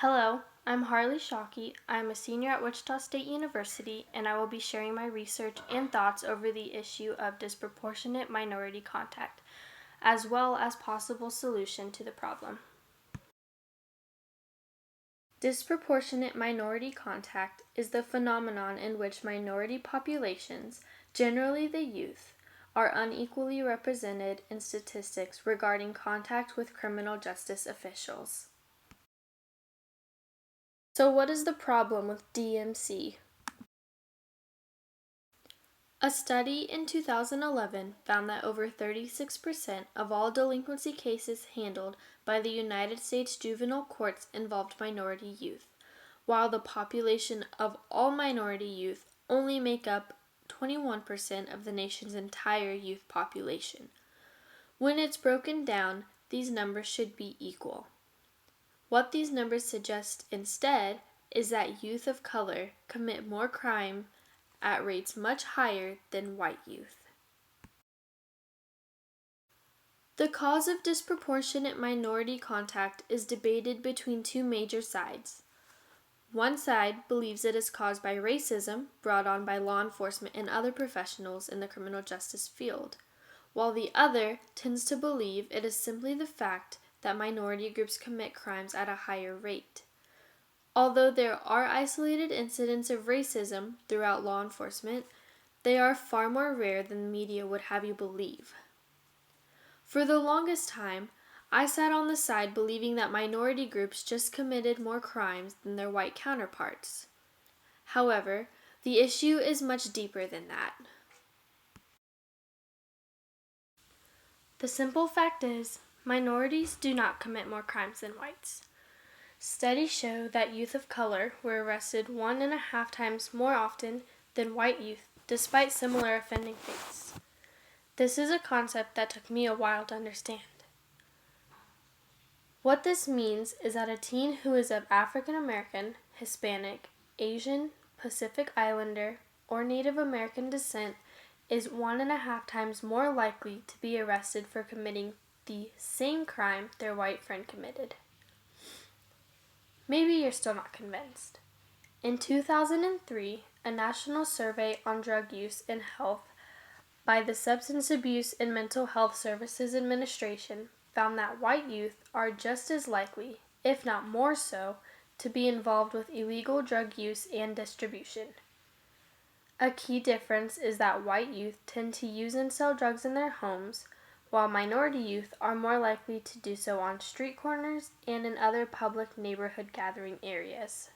Hello, I'm Harley Shockey. I'm a senior at Wichita State University, and I will be sharing my research and thoughts over the issue of disproportionate minority contact, as well as possible solution to the problem. Disproportionate minority contact is the phenomenon in which minority populations, generally the youth, are unequally represented in statistics regarding contact with criminal justice officials. So what is the problem with DMC? A study in 2011 found that over 36% of all delinquency cases handled by the United States juvenile courts involved minority youth, while the population of all minority youth only make up 21% of the nation's entire youth population. When it's broken down, these numbers should be equal. What these numbers suggest instead is that youth of color commit more crime at rates much higher than white youth. The cause of disproportionate minority contact is debated between two major sides. One side believes it is caused by racism brought on by law enforcement and other professionals in the criminal justice field, while the other tends to believe it is simply the fact that minority groups commit crimes at a higher rate. Although there are isolated incidents of racism throughout law enforcement, they are far more rare than the media would have you believe. For the longest time, I sat on the side believing that minority groups just committed more crimes than their white counterparts. However, the issue is much deeper than that. The simple fact is, minorities do not commit more crimes than whites. Studies show that youth of color were arrested 1.5 times more often than white youth, despite similar offending rates. This is a concept that took me a while to understand. What this means is that a teen who is of African American, Hispanic, Asian, Pacific Islander, or Native American descent is 1.5 times more likely to be arrested for committing the same crime their white friend committed. Maybe you're still not convinced. In 2003, a national survey on drug use and health by the Substance Abuse and Mental Health Services Administration found that white youth are just as likely, if not more so, to be involved with illegal drug use and distribution. A key difference is that white youth tend to use and sell drugs in their homes, while minority youth are more likely to do so on street corners and in other public neighborhood gathering areas.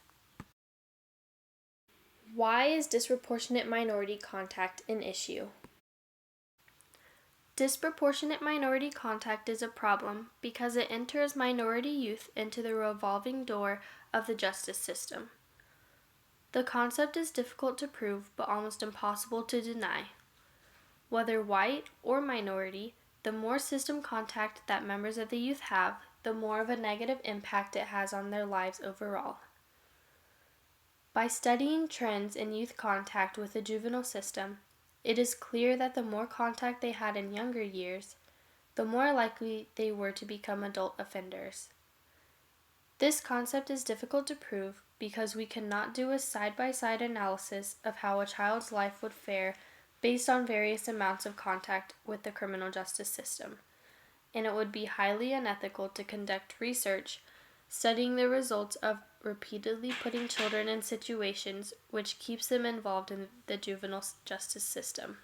Why is disproportionate minority contact an issue? Disproportionate minority contact is a problem because it enters minority youth into the revolving door of the justice system. The concept is difficult to prove but almost impossible to deny. Whether white or minority, the more system contact that members of the youth have, the more of a negative impact it has on their lives overall. By studying trends in youth contact with the juvenile system, it is clear that the more contact they had in younger years, the more likely they were to become adult offenders. This concept is difficult to prove because we cannot do a side-by-side analysis of how a child's life would fare based on various amounts of contact with the criminal justice system, and it would be highly unethical to conduct research studying the results of repeatedly putting children in situations which keeps them involved in the juvenile justice system.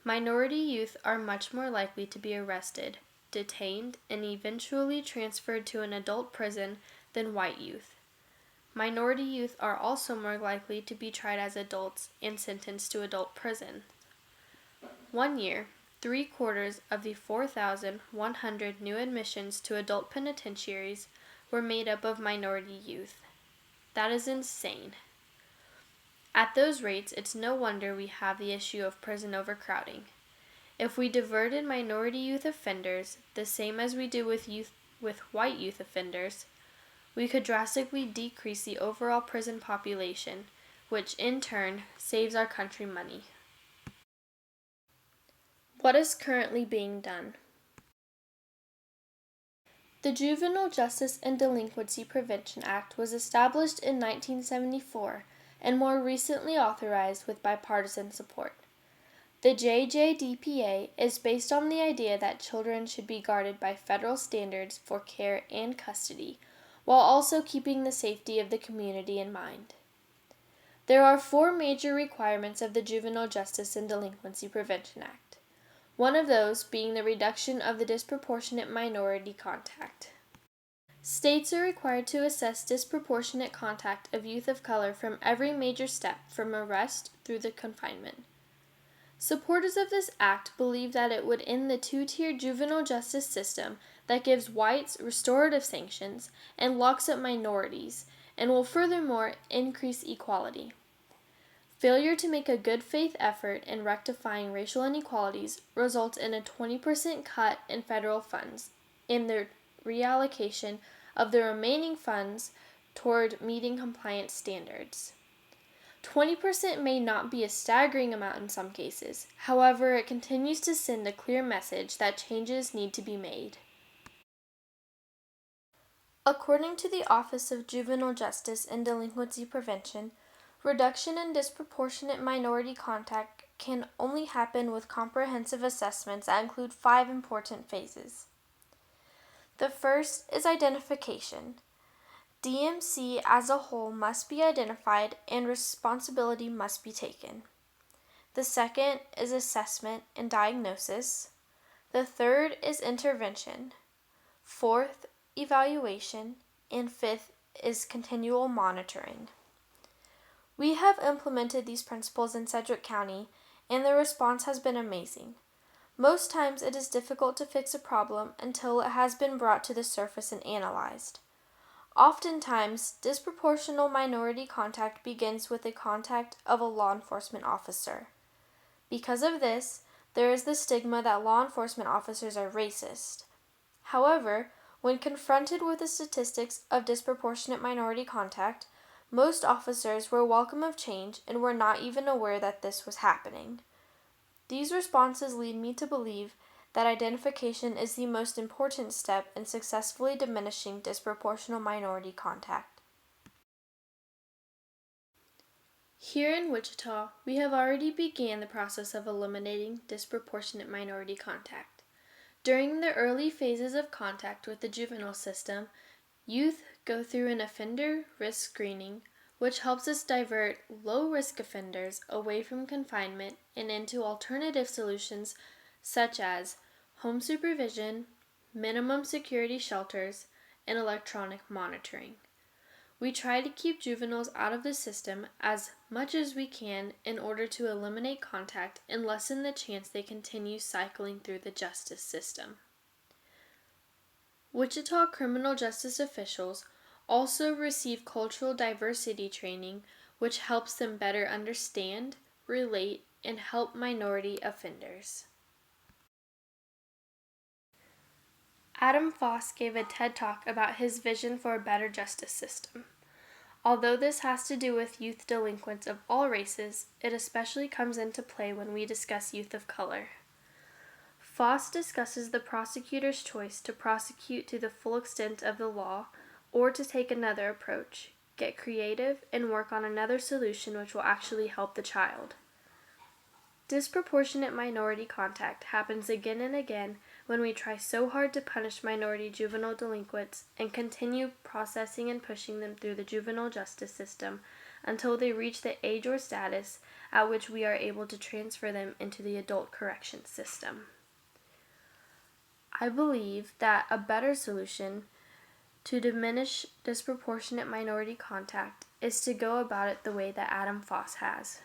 Minority youth are much more likely to be arrested, detained, and eventually transferred to an adult prison than white youth. Minority youth are also more likely to be tried as adults and sentenced to adult prison. One year, 3/4 of the 4,100 new admissions to adult penitentiaries were made up of minority youth. That is insane. At those rates, it's no wonder we have the issue of prison overcrowding. If we diverted minority youth offenders the same as we do with white youth offenders, we could drastically decrease the overall prison population, which in turn saves our country money. What is currently being done? The Juvenile Justice and Delinquency Prevention Act was established in 1974 and more recently authorized with bipartisan support. The JJDPA is based on the idea that children should be guarded by federal standards for care and custody, while also keeping the safety of the community in mind. There are 4 major requirements of the Juvenile Justice and Delinquency Prevention Act. One of those being the reduction of the disproportionate minority contact. States are required to assess disproportionate contact of youth of color from every major step from arrest through the confinement. Supporters of this act believe that it would end the 2-tier juvenile justice system that gives whites restorative sanctions and locks up minorities, and will furthermore increase equality. Failure to make a good faith effort in rectifying racial inequalities results in a 20% cut in federal funds and the reallocation of the remaining funds toward meeting compliance standards. 20% may not be a staggering amount in some cases. However, it continues to send a clear message that changes need to be made. According to the Office of Juvenile Justice and Delinquency Prevention, reduction in disproportionate minority contact can only happen with comprehensive assessments that include 5 important phases. The first is identification. DMC as a whole must be identified and responsibility must be taken. The second is assessment and diagnosis. The third is intervention. Fourth, evaluation. And fifth is continual monitoring. We have implemented these principles in Sedgwick County, and the response has been amazing. Most times it is difficult to fix a problem until it has been brought to the surface and analyzed. Oftentimes, disproportional minority contact begins with the contact of a law enforcement officer. Because of this, there is the stigma that law enforcement officers are racist. However, when confronted with the statistics of disproportionate minority contact, most officers were welcome of change and were not even aware that this was happening. These responses lead me to believe that identification is the most important step in successfully diminishing disproportional minority contact. Here in Wichita, we have already began the process of eliminating disproportionate minority contact. During the early phases of contact with the juvenile system, youth go through an offender risk screening, which helps us divert low-risk offenders away from confinement and into alternative solutions such as home supervision, minimum security shelters, and electronic monitoring. We try to keep juveniles out of the system as much as we can in order to eliminate contact and lessen the chance they continue cycling through the justice system. Wichita criminal justice officials also receive cultural diversity training, which helps them better understand, relate, and help minority offenders. Adam Foss gave a TED Talk about his vision for a better justice system. Although this has to do with youth delinquents of all races, it especially comes into play when we discuss youth of color. Foss discusses the prosecutor's choice to prosecute to the full extent of the law or to take another approach, get creative, and work on another solution which will actually help the child. Disproportionate minority contact happens again and again when we try so hard to punish minority juvenile delinquents and continue processing and pushing them through the juvenile justice system until they reach the age or status at which we are able to transfer them into the adult corrections system. I believe that a better solution to diminish disproportionate minority contact is to go about it the way that Adam Foss has.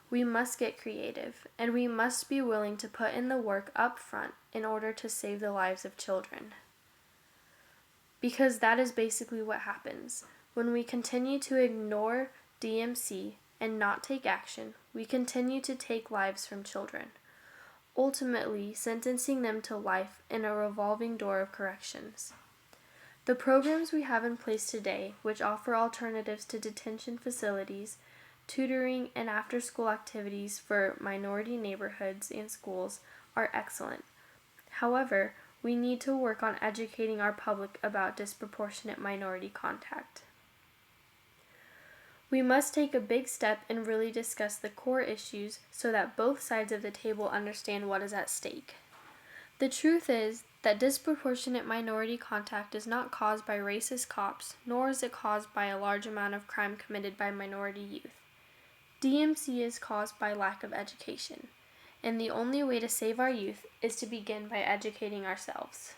We must get creative, and we must be willing to put in the work up front in order to save the lives of children. Because that is basically what happens. When we continue to ignore DMC and not take action, we continue to take lives from children, ultimately sentencing them to life in a revolving door of corrections. The programs we have in place today, which offer alternatives to detention facilities, tutoring, and after-school activities for minority neighborhoods and schools, are excellent. However, we need to work on educating our public about disproportionate minority contact. We must take a big step and really discuss the core issues so that both sides of the table understand what is at stake. The truth is that disproportionate minority contact is not caused by racist cops, nor is it caused by a large amount of crime committed by minority youth. DMC is caused by lack of education, and the only way to save our youth is to begin by educating ourselves.